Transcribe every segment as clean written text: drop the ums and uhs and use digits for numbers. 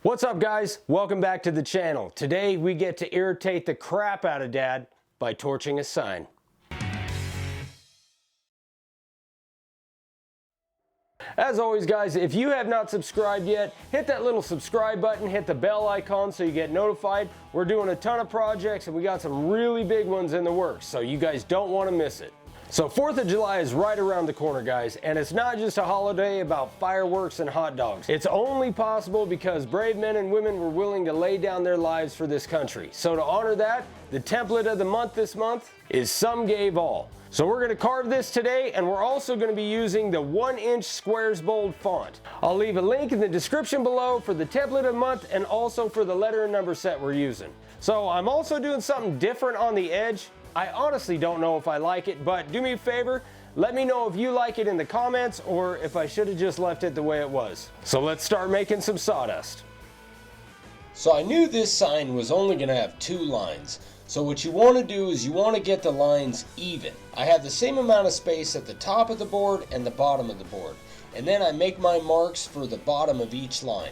What's up guys? Welcome back to the channel. Today we get to irritate the crap out of Dad by torching a sign. As always guys, if you have not subscribed yet, hit that little subscribe button, hit the bell icon so you get notified. We're doing a ton of projects and we got some really big ones in the works, so you guys don't want to miss it. So 4th of July is right around the corner guys, and it's not just a holiday about fireworks and hot dogs. It's only possible because brave men and women were willing to lay down their lives for this country. So to honor that, the template of the month this month is Some Gave All. So we're going to carve this today, and we're also going to be using the 1-inch squares bold font. I'll leave a link in the description below for the template of the month and also for the letter and number set we're using. So I'm also doing something different on the edge. I honestly don't know if I like it, but do me a favor, let me know if you like it in the comments or if I should have just left it the way it was. So let's start making some sawdust. So I knew this sign was only going to have 2 lines. So what you want to do is you want to get the lines even. I have the same amount of space at the top of the board and the bottom of the board. And then I make my marks for the bottom of each line.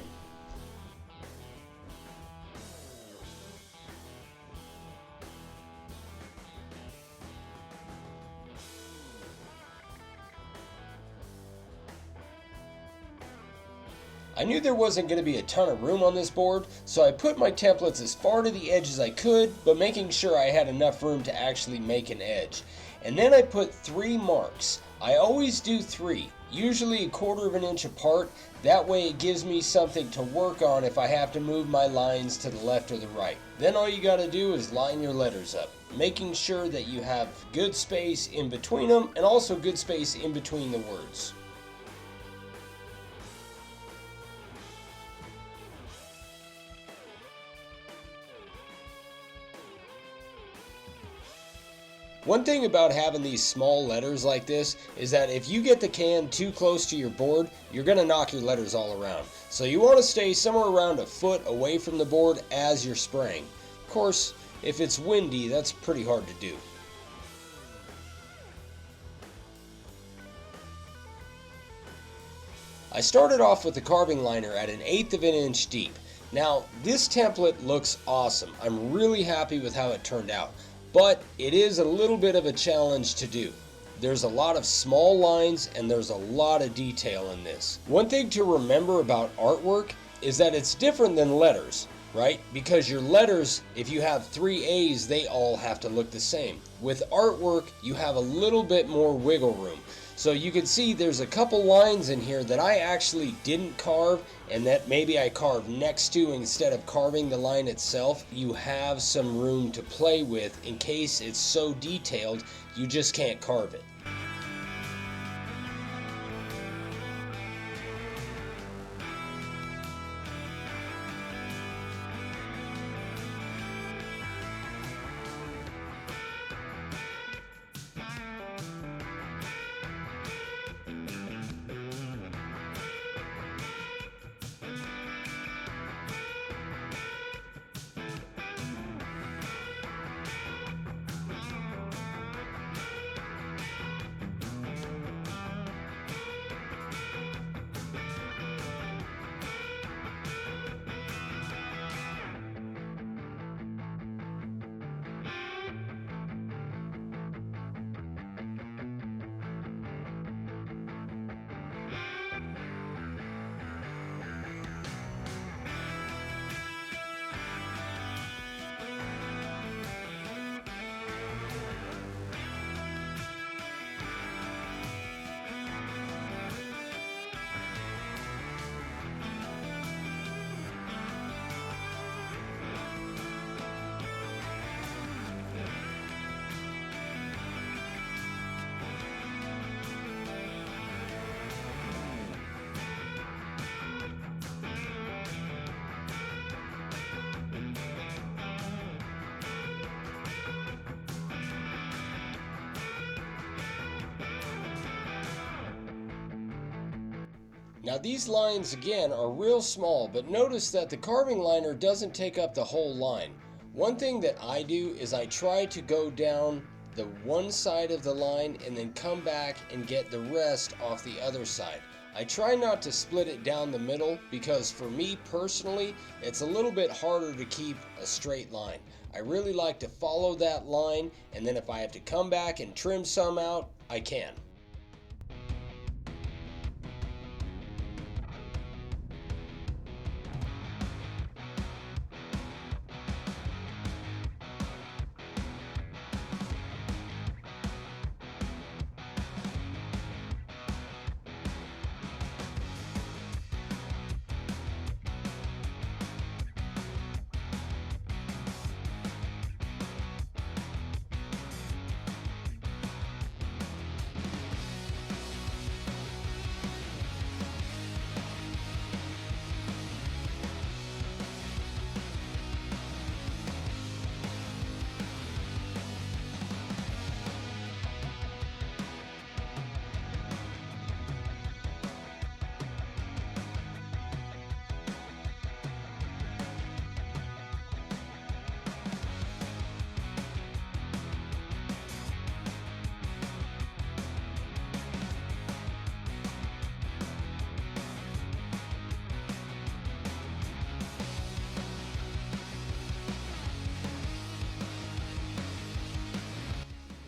I knew there wasn't going to be a ton of room on this board, so I put my templates as far to the edge as I could, but making sure I had enough room to actually make an edge. And then I put 3 marks. I always do 3, usually 1/4 of an inch apart. That way it gives me something to work on if I have to move my lines to the left or the right. Then all you got to do is line your letters up, making sure that you have good space in between them and also good space in between the words. One thing about having these small letters like this is that if you get the can too close to your board, you're going to knock your letters all around. So you want to stay somewhere around a foot away from the board as you're spraying. Of course, if it's windy, that's pretty hard to do. I started off with the carving liner at 1/8 of an inch deep. Now, this template looks awesome. I'm really happy with how it turned out. But it is a little bit of a challenge to do. There's a lot of small lines and there's a lot of detail in this. One thing to remember about artwork is that it's different than letters, right? Because your letters, if you have 3 A's, they all have to look the same. With artwork, you have a little bit more wiggle room. So you can see there's a couple lines in here that I actually didn't carve and that maybe I carved next to instead of carving the line itself. You have some room to play with in case it's so detailed you just can't carve it. Now these lines again are real small, but notice that the carving liner doesn't take up the whole line. One thing that I do is I try to go down the one side of the line and then come back and get the rest off the other side. I try not to split it down the middle because for me personally, it's a little bit harder to keep a straight line. I really like to follow that line, and then if I have to come back and trim some out, I can.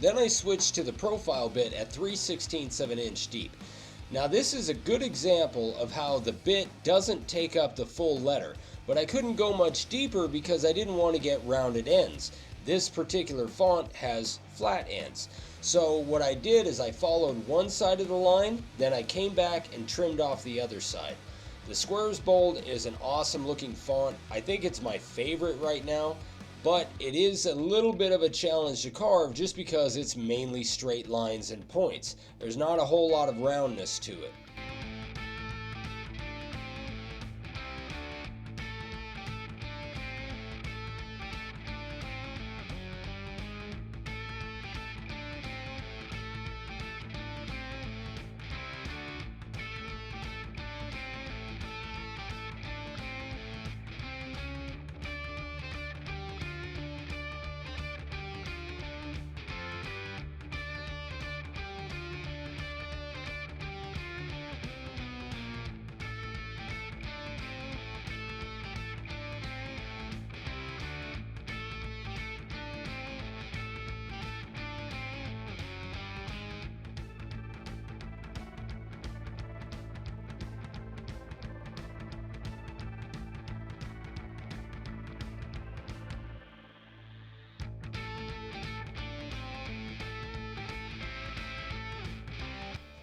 Then I switched to the profile bit at 3/16 of an inch deep. Now this is a good example of how the bit doesn't take up the full letter, but I couldn't go much deeper because I didn't want to get rounded ends. This particular font has flat ends. So what I did is I followed one side of the line, then I came back and trimmed off the other side. The Squares Bold is an awesome looking font. I think it's my favorite right now. But it is a little bit of a challenge to carve just because it's mainly straight lines and points. There's not a whole lot of roundness to it.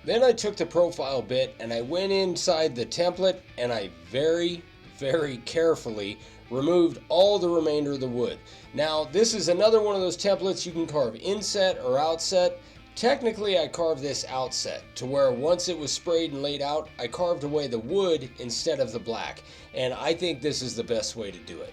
Then I took the profile bit and I went inside the template and I very carefully removed all the remainder of the wood. Now this is another one of those templates you can carve inset or outset. Technically I carved this outset to where once it was sprayed and laid out, I carved away the wood instead of the black, and I think this is the best way to do it.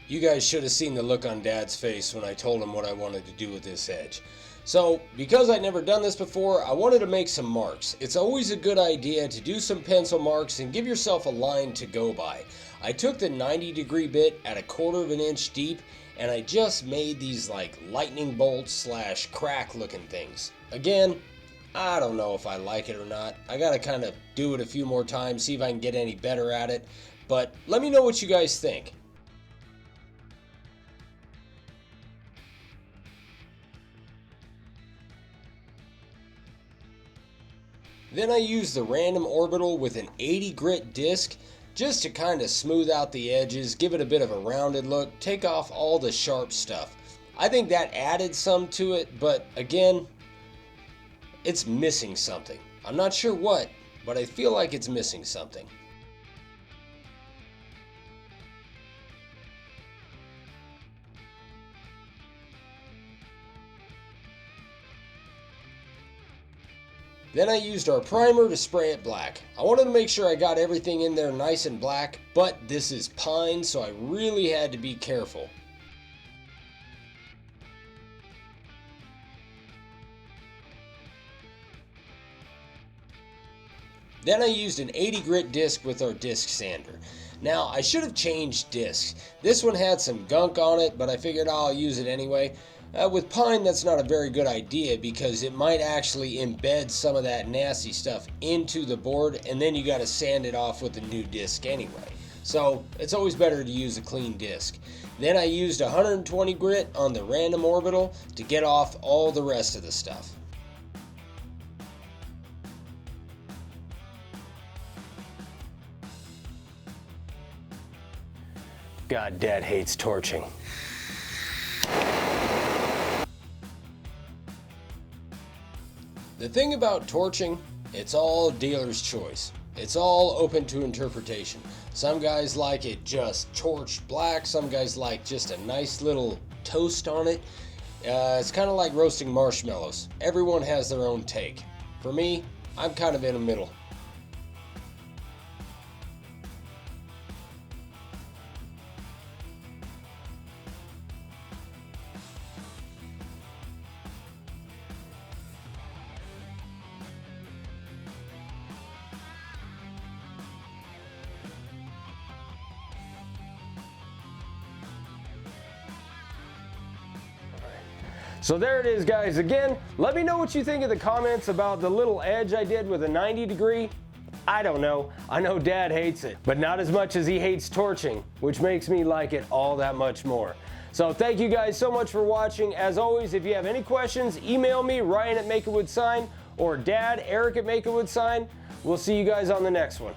You guys should have seen the look on Dad's face when I told him what I wanted to do with this edge. So, because I'd never done this before, I wanted to make some marks. It's always a good idea to do some pencil marks and give yourself a line to go by. I took the 90-degree bit at 1/4 of an inch deep, and I just made these like lightning bolts / crack looking things. Again, I don't know if I like it or not. I gotta kind of do it a few more times, see if I can get any better at it. But let me know what you guys think. Then I used the random orbital with an 80 grit disc just to kind of smooth out the edges, give it a bit of a rounded look, take off all the sharp stuff. I think that added some to it, but again, it's missing something. I'm not sure what, but I feel like it's missing something. Then I used our primer to spray it black. I wanted to make sure I got everything in there nice and black, but this is pine, so I really had to be careful. Then I used an 80 grit disc with our disc sander. Now I should have changed discs. This one had some gunk on it, but I figured I'll use it anyway. With pine, that's not a very good idea because it might actually embed some of that nasty stuff into the board, and then you got to sand it off with a new disc anyway. So it's always better to use a clean disc. Then I used 120 grit on the random orbital to get off all the rest of the stuff. God, Dad hates torching. The thing about torching, it's all dealer's choice. It's all open to interpretation. Some guys like it just torched black, some guys like just a nice little toast on it. It's kind of like roasting marshmallows. Everyone has their own take. For me, I'm kind of in the middle. So there it is, guys. Again, let me know what you think in the comments about the little edge I did with a 90 degree. I don't know. I know Dad hates it, but not as much as he hates torching, which makes me like it all that much more. So thank you guys so much for watching. As always, if you have any questions, email me, Ryan at Make It Wood Sign, or Dad, Eric at Make It Wood Sign. We'll see you guys on the next one.